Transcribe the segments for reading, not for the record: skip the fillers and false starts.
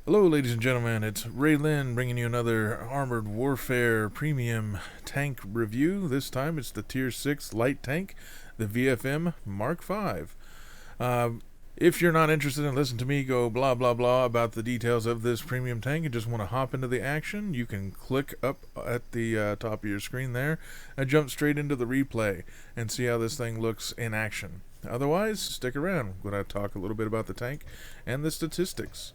Hello, ladies and gentlemen. It's Rei-Lin bringing you another Armored Warfare Premium Tank review. This time it's the Tier 6 Light Tank, the VFM Mark V. If you're not interested in listening to me go blah blah blah about the details of this premium tank and just want to hop into the action, you can click up at the top of your screen there and jump straight into the replay and see how this thing looks in action. Otherwise, stick around. I'm going to talk a little bit about the tank and the statistics.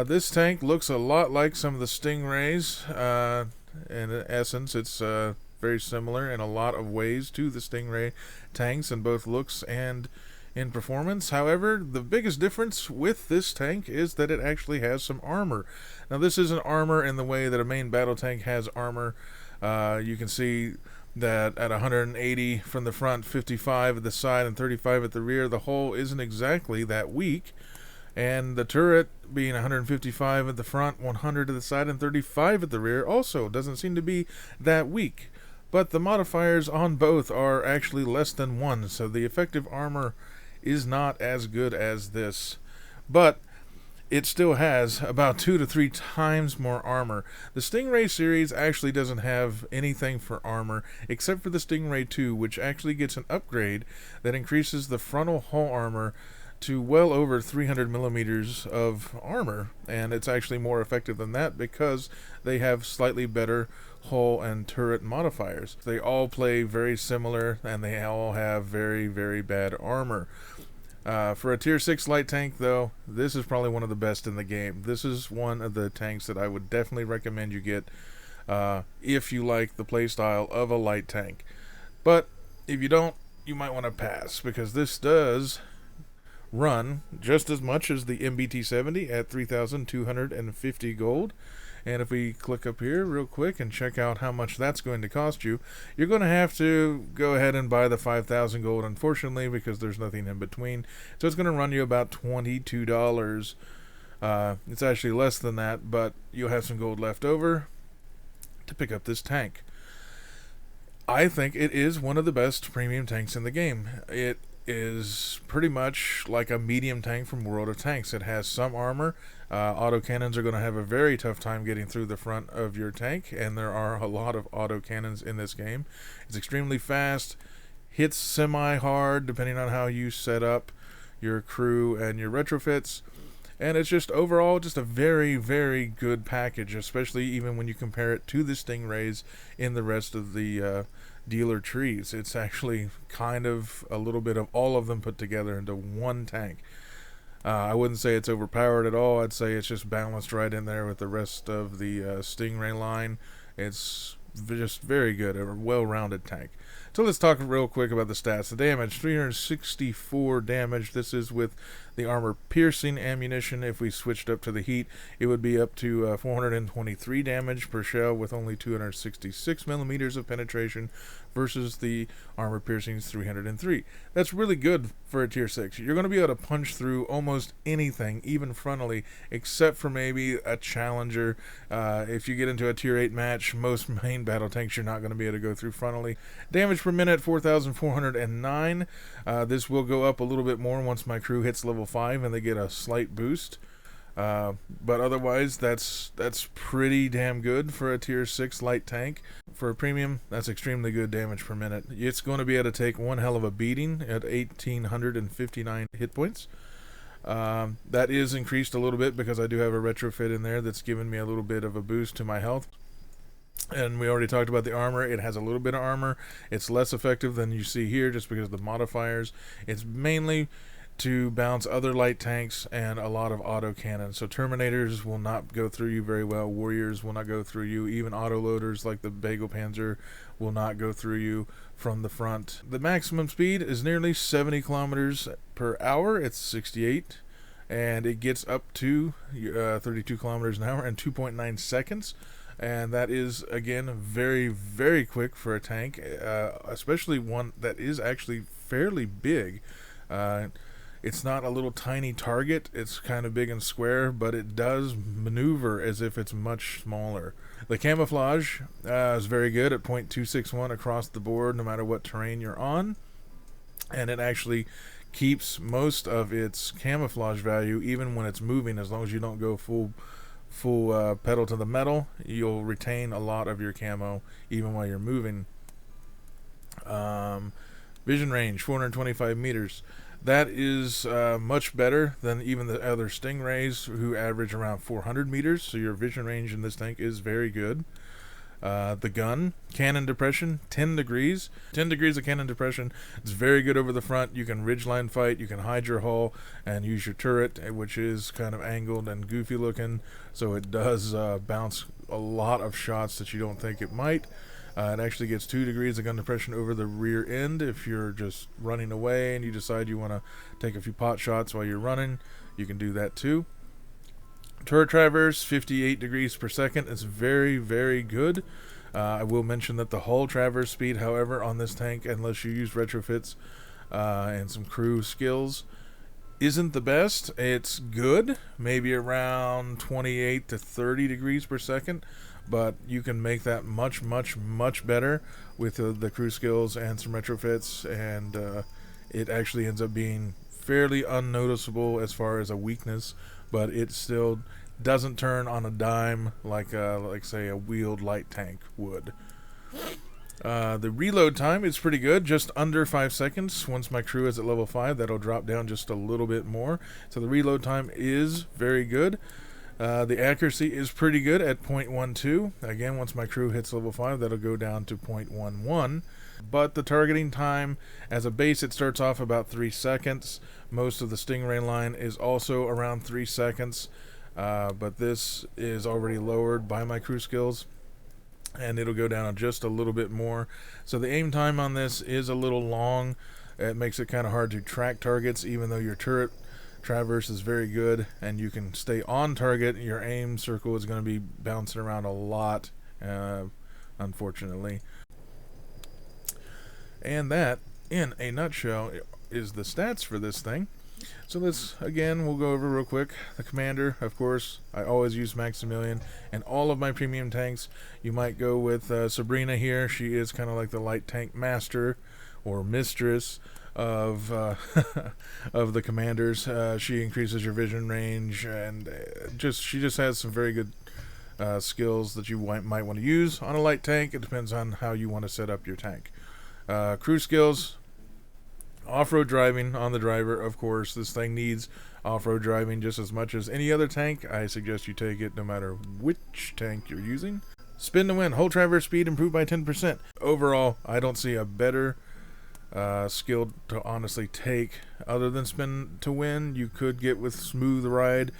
This tank looks a lot like some of the Stingrays. In essence, it's very similar in a lot of ways to the Stingray tanks in both looks and in performance. However, the biggest difference with this tank is that it actually has some armor. Now, this isn't armor in the way that a main battle tank has armor. You can see that at 180 from the front, 55 at the side, and 35 at the rear, the hull isn't exactly that weak. And the turret being 155 at the front, 100 at the side, and 35 at the rear also doesn't seem to be that weak. But the modifiers on both are actually less than 1, so the effective armor is not as good as this. But it still has about 2 to 3 times more armor. The Stingray series actually doesn't have anything for armor except for the Stingray 2, which actually gets an upgrade that increases the frontal hull armor to well over 300 millimeters of armor, and it's actually more effective than that because they have slightly better hull and turret modifiers. They all play very similar, and they all have very, very bad armor. For a Tier 6 light tank, though, this is probably one of the best in the game. This is one of the tanks that I would definitely recommend you get if you like the playstyle of a light tank. But if you don't, you might want to pass, because this does run just as much as the MBT-70 at 3,250 gold. And if we click up here real quick and check out how much that's going to cost you, you're going to have to go ahead and buy the 5,000 gold, unfortunately, because there's nothing in between. So it's going to run you about $22. It's actually less than that, but you'll have some gold left over to pick up this tank. I think it is one of the best premium tanks in the game. It is pretty much like a medium tank from World of Tanks. It has some armor. Autocannons are going to have a very tough time getting through the front of your tank, and there are a lot of autocannons in this game. It's extremely fast, hits semi-hard depending on how you set up your crew and your retrofits, and it's just overall just a very, very good package, especially even when you compare it to the Stingrays in the rest of the dealer trees. It's actually kind of a little bit of all of them put together into one tank. I wouldn't say it's overpowered at all. I'd say it's just balanced right in there with the rest of the Stingray line. It's just very good, a well-rounded tank. So let's talk real quick about the stats. The damage, 364 damage. This is with the armor-piercing ammunition. If we switched up to the heat, it would be up to 423 damage per shell with only 266 millimeters of penetration versus the armor-piercing's 303. That's really good for a Tier 6. You're going to be able to punch through almost anything, even frontally, except for maybe a Challenger. If you get into a Tier 8 match, most main battle tanks you're not going to be able to go through frontally. Damage per minute, 4,409. This will go up a little bit more once my crew hits level 5 and they get a slight boost. But otherwise, that's pretty damn good for a Tier 6 light tank. For a premium, that's extremely good damage per minute. It's going to be able to take one hell of a beating at 1,859 hit points. That is increased a little bit because I do have a retrofit in there that's giving me a little bit of a boost to my health. And we already talked about the armor. It has a little bit of armor. It's less effective than you see here just because of the modifiers. It's mainly to bounce other light tanks and a lot of autocannons. So Terminators will not go through you very well. Warriors will not go through you. Even autoloaders like the Bagel Panzer will not go through you from the front. The maximum speed is nearly 70 kilometers per hour. It's 68. And it gets up to 32 kilometers an hour in 2.9 seconds. And that is, again, very, very quick for a tank, especially one that is actually fairly big. It's not a little tiny target. It's kind of big and square, but it does maneuver as if it's much smaller. The camouflage is very good at .261 across the board, no matter what terrain you're on. And it actually keeps most of its camouflage value even when it's moving. As long as you don't go full pedal to the metal, you'll retain a lot of your camo even while you're moving. Vision range 425 meters. That is much better than even the other Stingrays, who average around 400 meters. So your vision range in this tank is very good. The gun, cannon depression, 10 degrees. 10 degrees of cannon depression. It's very good over the front. You can ridgeline fight. You can hide your hull and use your turret, which is kind of angled and goofy looking. So it does bounce a lot of shots that you don't think it might. It actually gets 2 degrees of gun depression over the rear end if you're just running away and you decide you want to take a few pot shots while you're running. You can do that too. Turret traverse, 58 degrees per second. It's very, very good. I will mention that the hull traverse speed, however, on this tank, unless you use retrofits and some crew skills, isn't the best. It's good, maybe around 28 to 30 degrees per second, but you can make that much, much, much better with the crew skills and some retrofits, and it actually ends up being fairly unnoticeable as far as a weakness, but it still doesn't turn on a dime like say a wheeled light tank would. The reload time is pretty good, just under 5 seconds. Once my crew is at level 5, that'll drop down just a little bit more. So the reload time is very good. The accuracy is pretty good at 0.12. Again, once my crew hits level 5, that'll go down to 0.11. But the targeting time, as a base, it starts off about 3 seconds. Most of the Stingray line is also around 3 seconds. But this is already lowered by my crew skills, and it'll go down just a little bit more. So the aim time on this is a little long. It makes it kind of hard to track targets, even though your turret traverse is very good and you can stay on target. Your aim circle is going to be bouncing around a lot, unfortunately. And that, in a nutshell, is the stats for this thing. So let's, again, we'll go over real quick. The commander, of course, I always use Maximilian. And all of my premium tanks, you might go with Sabrina here. She is kind of like the light tank master or mistress of of the commanders. She increases your vision range, and she just has some very good skills that you might want to use on a light tank. It depends on how you want to set up your tank. Crew skills. Off-road driving on the driver, of course. This thing needs off-road driving just as much as any other tank. I suggest you take it no matter which tank you're using. Spin to win. Hull traverse speed improved by 10%. Overall, I don't see a better skill to honestly take other than spin to win. You could get with smooth ride.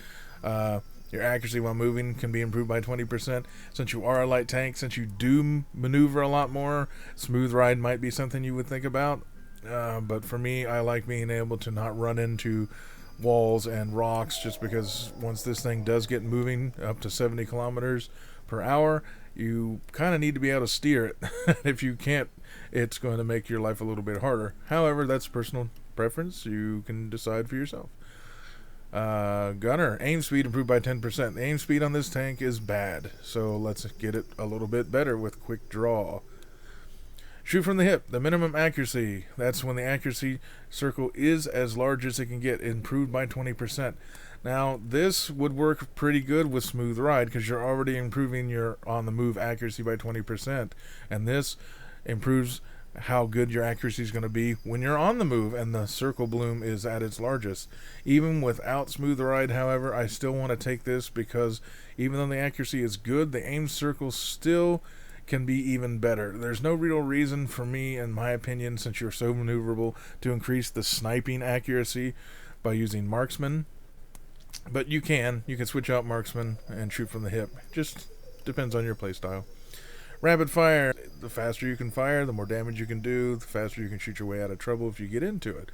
Your accuracy while moving can be improved by 20%. Since you are a light tank, since you do maneuver a lot more, smooth ride might be something you would think about. But for me, I like being able to not run into walls and rocks, just because once this thing does get moving up to 70 kilometers per hour, you kind of need to be able to steer it. If you can't, it's going to make your life a little bit harder. However, that's personal preference. You can decide for yourself. Gunner, aim speed improved by 10%. The aim speed on this tank is bad, so let's get it a little bit better with quick draw. Shoot from the hip, the minimum accuracy. That's when the accuracy circle is as large as it can get, improved by 20%. Now, this would work pretty good with smooth ride because you're already improving your on-the-move accuracy by 20%. And this improves how good your accuracy is going to be when you're on the move and the circle bloom is at its largest. Even without smooth ride, however, I still want to take this because even though the accuracy is good, the aim circle still can be even better. There's no real reason for me, in my opinion, since you're so maneuverable, to increase the sniping accuracy by using marksman. But you can switch out marksman and shoot from the hip. Just depends on your playstyle. Rapid fire. The faster you can fire, the more damage you can do, the faster you can shoot your way out of trouble if you get into it.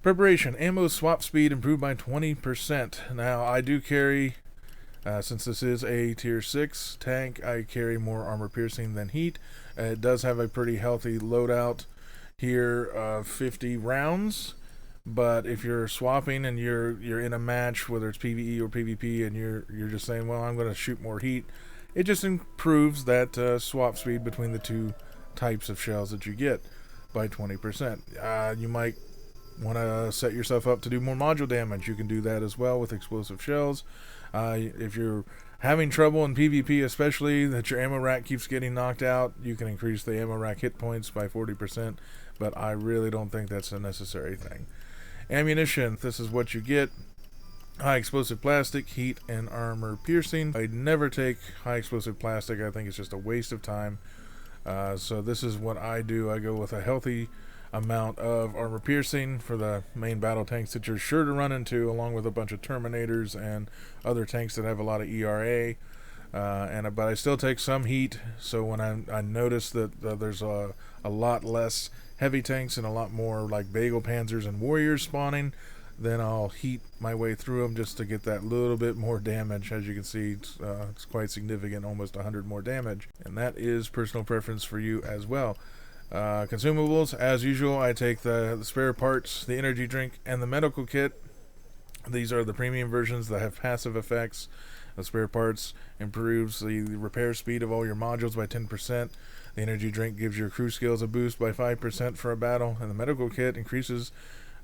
Preparation. Ammo swap speed improved by 20%. Now, I do carry... since this is a tier 6 tank, I carry more armor piercing than heat. It does have a pretty healthy loadout here of 50 rounds, but if you're swapping and you're in a match, whether it's PvE or PvP, and you're just saying, well, I'm going to shoot more heat, it just improves that swap speed between the two types of shells that you get by 20%. You might want to set yourself up to do more module damage, you can do that as well with explosive shells. If you're having trouble in PvP, especially that your ammo rack keeps getting knocked out, you can increase the ammo rack hit points by 40%, but I really don't think that's a necessary thing. Ammunition, this is what you get. High explosive plastic, heat, and armor piercing. I never take high explosive plastic. I think it's just a waste of time. So this is what I do. I go with a healthy amount of armor piercing for the main battle tanks that you're sure to run into, along with a bunch of Terminators and other tanks that have a lot of ERA. But I still take some heat, so when I notice that there's a lot less heavy tanks and a lot more like Bagel Panzers and Warriors spawning, then I'll heat my way through them just to get that little bit more damage. As you can see, it's quite significant, almost 100 more damage. And that is personal preference for you as well. Consumables, as usual, I take the spare parts, the energy drink, and the medical kit. These are the premium versions that have passive effects. The spare parts improves the repair speed of all your modules by 10%. The energy drink gives your crew skills a boost by 5% for a battle. And the medical kit increases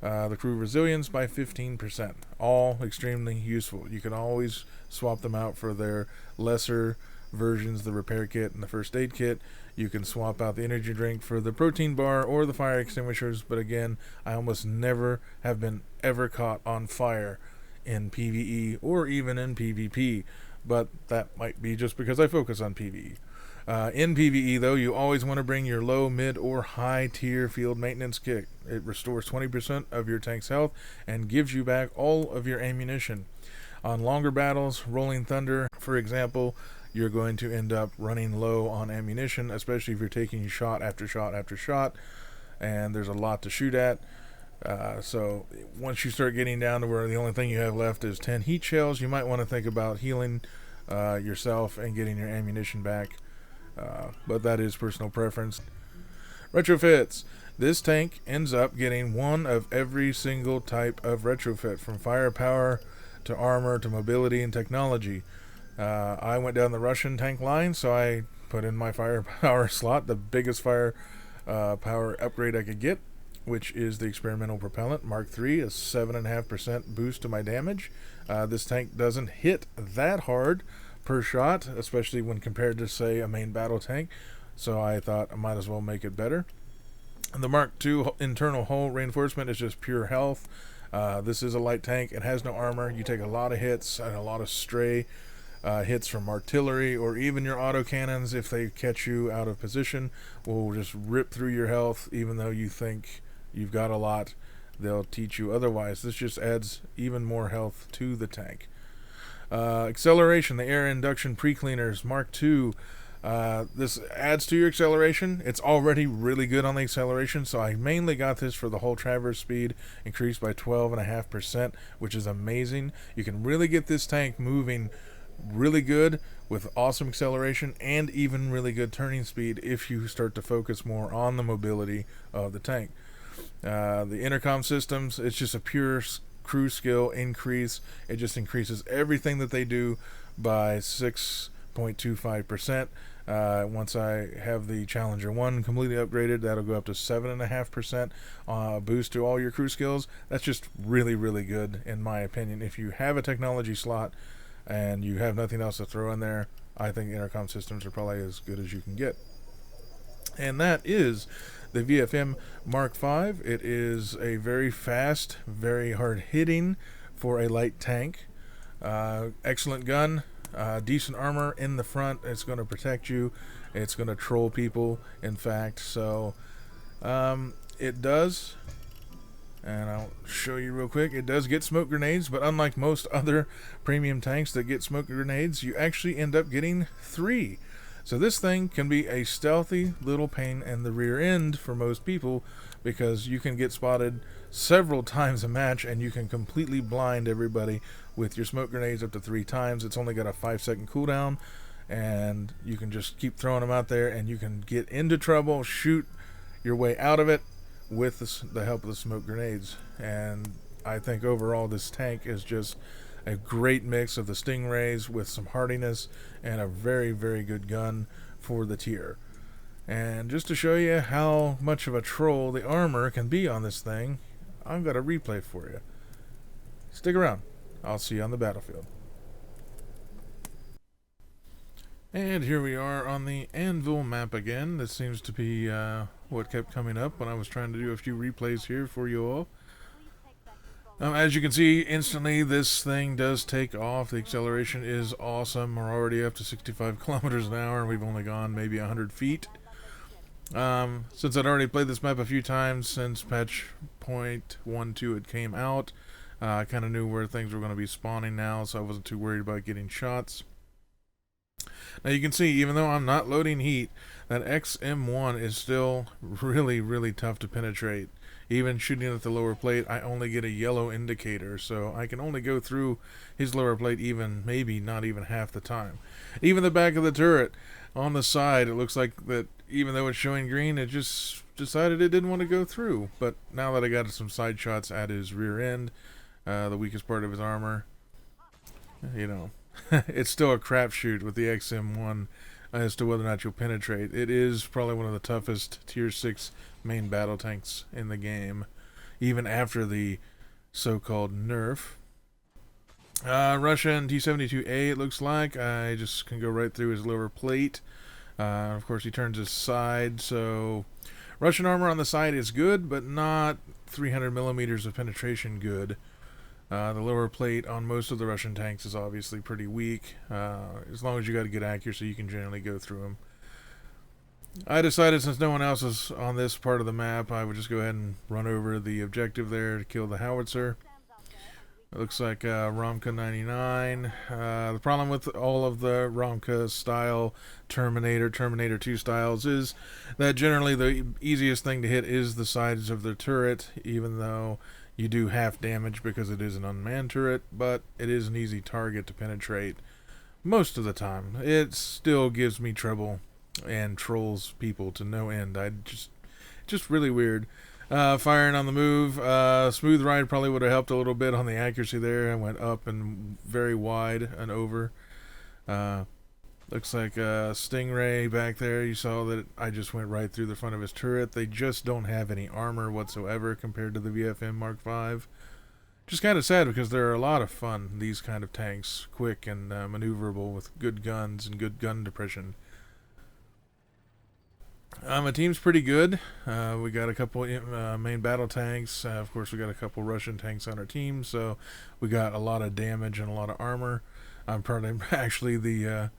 the crew resilience by 15%. All extremely useful. You can always swap them out for their lesser versions, the repair kit and the first aid kit. You can swap out the energy drink for the protein bar or the fire extinguishers, but again, I almost never have been ever caught on fire in PvE or even in PvP, but that might be just because I focus on PvE. In PvE, though, you always want to bring your low, mid, or high tier field maintenance kit. It restores 20% of your tank's health and gives you back all of your ammunition. On longer battles, Rolling Thunder, for example, you're going to end up running low on ammunition, especially if you're taking shot after shot after shot, and there's a lot to shoot at. So once you start getting down to where the only thing you have left is 10 heat shells, you might want to think about healing yourself and getting your ammunition back. But that is personal preference. Retrofits. This tank ends up getting one of every single type of retrofit, from firepower to armor to mobility and technology. I went down the Russian tank line, so I put in my firepower slot, the biggest fire power upgrade I could get, which is the experimental propellant Mark III, a 7.5% boost to my damage. This tank doesn't hit that hard per shot, especially when compared to, say, a main battle tank, so I thought I might as well make it better. The Mark II internal hull reinforcement is just pure health. This is a light tank. It has no armor. You take a lot of hits and a lot of stray hits from artillery, or even your autocannons, if they catch you out of position, will just rip through your health. Even though you think you've got a lot, they'll teach you otherwise. This just adds even more health to the tank. Acceleration, the air induction pre-cleaners Mark II. This adds to your acceleration. It's already really good on the acceleration, so I mainly got this for the whole traverse speed, increased by 12.5%, which is amazing. You can really get this tank moving really good with awesome acceleration and even really good turning speed if you start to focus more on the mobility of the tank. The intercom systems, it's just a pure crew skill increase. It just increases everything that they do by 6.25%. Once I have the Challenger 1 completely upgraded, that'll go up to 7.5% boost to all your crew skills. That's just really, really good in my opinion. If you have a technology slot and you have nothing else to throw in there, I think intercom systems are probably as good as you can get. And that is the VFM Mark V. It is a very fast, very hard hitting for a light tank. Excellent gun, decent armor in the front. It's going to protect you. It's going to troll people, in fact. So it does, and I'll show you real quick, it does get smoke grenades, but unlike most other premium tanks that get smoke grenades, you actually end up getting 3. So this thing can be a stealthy little pain in the rear end for most people, because you can get spotted several times a match and you can completely blind everybody with your smoke grenades up to 3 times. It's only got a 5-second cooldown, and you can just keep throwing them out there and you can get into trouble, shoot your way out of it with the help of the smoke grenades. And I think overall this tank is just a great mix of the Stingrays with some hardiness and a very, very good gun for the tier. And just to show you how much of a troll the armor can be on this thing, I've got a replay for you. Stick around. I'll see you on the battlefield. And here we are on the Anvil map again. This seems to be what kept coming up when I was trying to do a few replays here for you all. As you can see, instantly this thing does take off. The acceleration is awesome. We're already up to 65 kilometers an hour, and we've only gone maybe 100 feet. Since I'd already played this map a few times since patch 0.12 it came out, I kind of knew where things were going to be spawning now, so I wasn't too worried about getting shots. Now you can see, even though I'm not loading heat, that XM1 is still really, really tough to penetrate. Even shooting at the lower plate, I only get a yellow indicator, so I can only go through his lower plate maybe not even half the time. Even the back of the turret, on the side, it looks like that even though it's showing green, it just decided it didn't want to go through. But now that I got some side shots at his rear end, the weakest part of his armor, you know, it's still a crapshoot with the XM1 as to whether or not you'll penetrate. It is probably one of the toughest tier 6 main battle tanks in the game, even after the so-called nerf. Russian T-72A, it looks like. I just can go right through his lower plate. Of course, he turns his side, so Russian armor on the side is good, but not 300 millimeters of penetration good. The lower plate on most of the Russian tanks is obviously pretty weak. As long as you got a good accuracy, you can generally go through them. I decided, since no one else is on this part of the map, I would just go ahead and run over the objective there to kill the howitzer. It looks like Romka 99. The problem with all of the Romka style Terminator 2 styles is that generally the easiest thing to hit is the sides of the turret, even though you do half damage because it is an unmanned turret, but it is an easy target to penetrate most of the time. It still gives me trouble and trolls people to no end. Just really weird. Firing on the move. Smooth ride probably would have helped a little bit on the accuracy there. I went up and very wide and over. Looks like Stingray back there. You saw that I just went right through the front of his turret. They just don't have any armor whatsoever compared to the VFM Mark V. Just kind of sad because they're a lot of fun, these kind of tanks. Quick and maneuverable with good guns and good gun depression. My team's pretty good. We got a couple main battle tanks. Of course, we got a couple Russian tanks on our team, so we got a lot of damage and a lot of armor. I'm probably actually the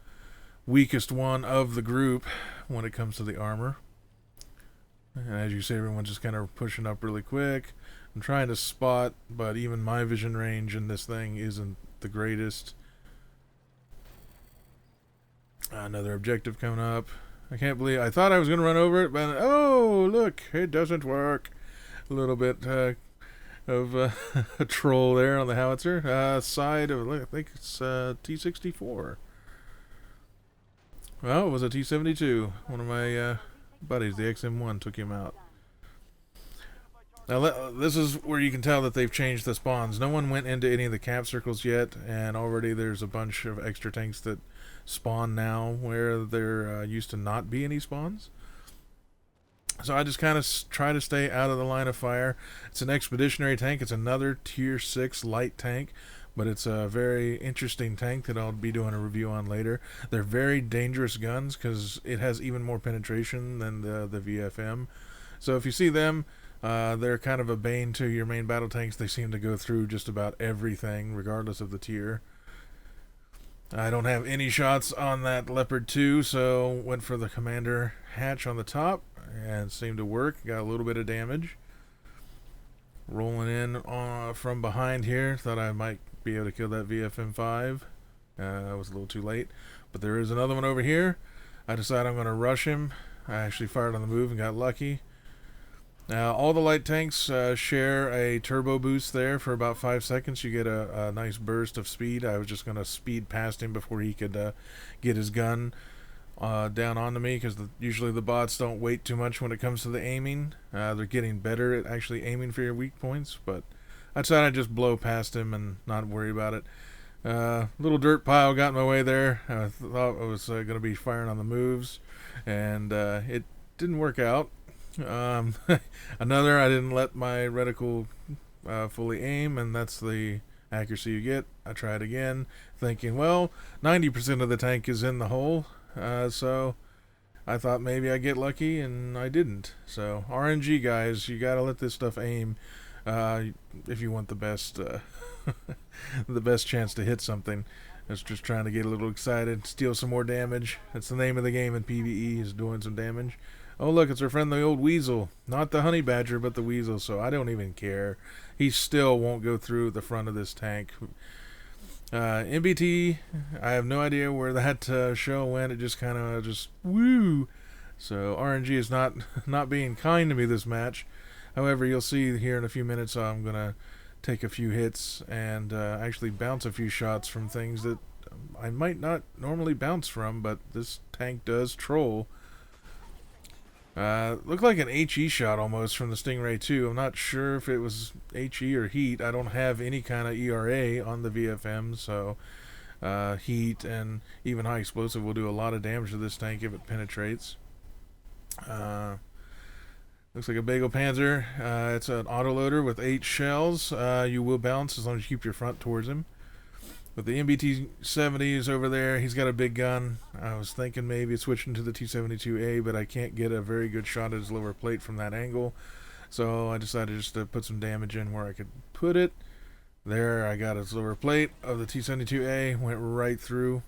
weakest one of the group when it comes to the armor. And as you see, everyone's just kind of pushing up really quick. I'm trying to spot, but even my vision range in this thing isn't the greatest. Another objective coming up. I can't believe, I thought I was going to run over it, but oh, look, it doesn't work. A little bit of a troll there on the howitzer. Side of, I think it's T-64. Well, it was a T-72. One of my buddies, the XM1, took him out. Now, this is where you can tell that they've changed the spawns. No one went into any of the cap circles yet, and already there's a bunch of extra tanks that spawn now where there used to not be any spawns. So I just kind of try to stay out of the line of fire. It's an expeditionary tank. It's another tier 6 light tank, but it's a very interesting tank that I'll be doing a review on later. They're very dangerous guns because it has even more penetration than the VFM. So if you see them, they're kind of a bane to your main battle tanks. They seem to go through just about everything, regardless of the tier. I don't have any shots on that Leopard 2, so went for the commander hatch on the top, and seemed to work. Got a little bit of damage. Rolling in from behind here. Thought I might be able to kill that VFM 5. I was a little too late. But there is another one over here. I decided I'm going to rush him. I actually fired on the move and got lucky. Now, all the light tanks share a turbo boost there for about 5 seconds. You get a nice burst of speed. I was just going to speed past him before he could get his gun down onto me, because usually the bots don't wait too much when it comes to the aiming. They're getting better at actually aiming for your weak points, but I decided I'd just blow past him and not worry about it. Little dirt pile got in my way there. I thought I was going to be firing on the moves, and it didn't work out. Um, Another, I didn't let my reticle fully aim, and that's the accuracy you get. I tried again, thinking, well, 90% of the tank is in the hole, so I thought maybe I'd get lucky, and I didn't. So RNG, guys, you gotta let this stuff aim if you want the best the best chance to hit something. It's just trying to get a little excited, steal some more damage. That's the name of the game in PvE, is doing some damage. Oh look, it's our friend the old weasel. Not the honey badger, but the weasel, so I don't even care. He still won't go through the front of this tank. MBT, I have no idea where that show went. It just kind of just woo. So RNG is not being kind to me this match. However, you'll see here in a few minutes I'm going to take a few hits and actually bounce a few shots from things that I might not normally bounce from, but this tank does troll. Looked like an HE shot almost from the Stingray 2. I'm not sure if it was HE or heat. I don't have any kind of ERA on the VFM, so heat and even high explosive will do a lot of damage to this tank if it penetrates. Looks like a Bagel Panzer. It's an autoloader with 8 shells. You will bounce as long as you keep your front towards him. With the MBT-70 is over there, he's got a big gun. I was thinking maybe switching to the T-72A, but I can't get a very good shot at his lower plate from that angle. So I decided just to put some damage in where I could put it. There, I got his lower plate of the T-72A, went right through.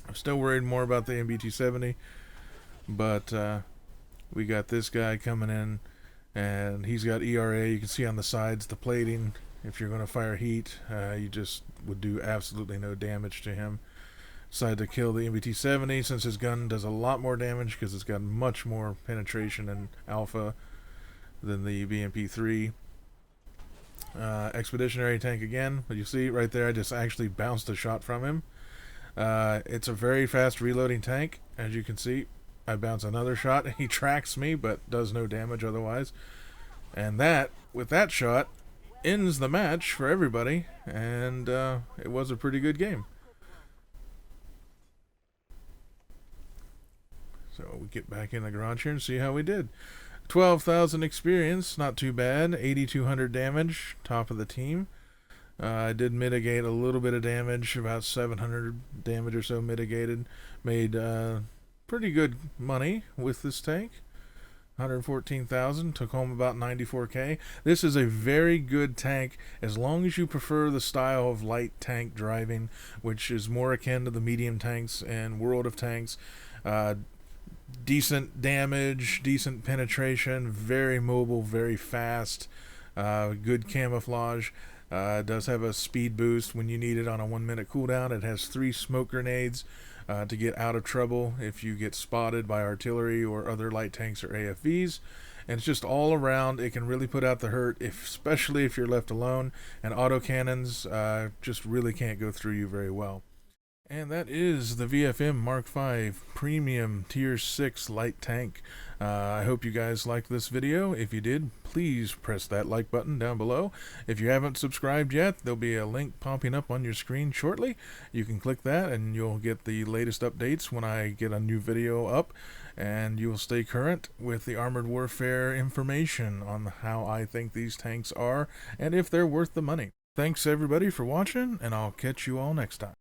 I'm still worried more about the MBT-70, but we got this guy coming in, and he's got ERA. You can see on the sides the plating. If you're going to fire heat, you just would do absolutely no damage to him. Decided to kill the MBT-70 since his gun does a lot more damage because it's got much more penetration and alpha than the BMP-3. Expeditionary tank again, but you see right there I just actually bounced a shot from him. It's a very fast reloading tank, as you can see. I bounce another shot, he tracks me but does no damage otherwise. And that, with that shot, ends the match for everybody, and it was a pretty good game. So we get back in the garage here and see how we did. 12,000 experience, not too bad. 8,200 damage, top of the team. I did mitigate a little bit of damage, about 700 damage or so mitigated. Made pretty good money with this tank. 114,000, took home about 94k. This is a very good tank as long as you prefer the style of light tank driving, which is more akin to the medium tanks and World of Tanks. Decent damage, decent penetration, very mobile, very fast, good camouflage. It does have a speed boost when you need it on a 1-minute cooldown. It has 3 smoke grenades to get out of trouble if you get spotted by artillery or other light tanks or AFVs. And it's just all around. It can really put out the hurt, especially if you're left alone. And autocannons just really can't go through you very well. And that is the VFM Mark V Premium Tier 6 Light Tank. I hope you guys liked this video. If you did, please press that like button down below. If you haven't subscribed yet, there'll be a link popping up on your screen shortly. You can click that and you'll get the latest updates when I get a new video up. And you will stay current with the Armored Warfare information on how I think these tanks are and if they're worth the money. Thanks everybody for watching, and I'll catch you all next time.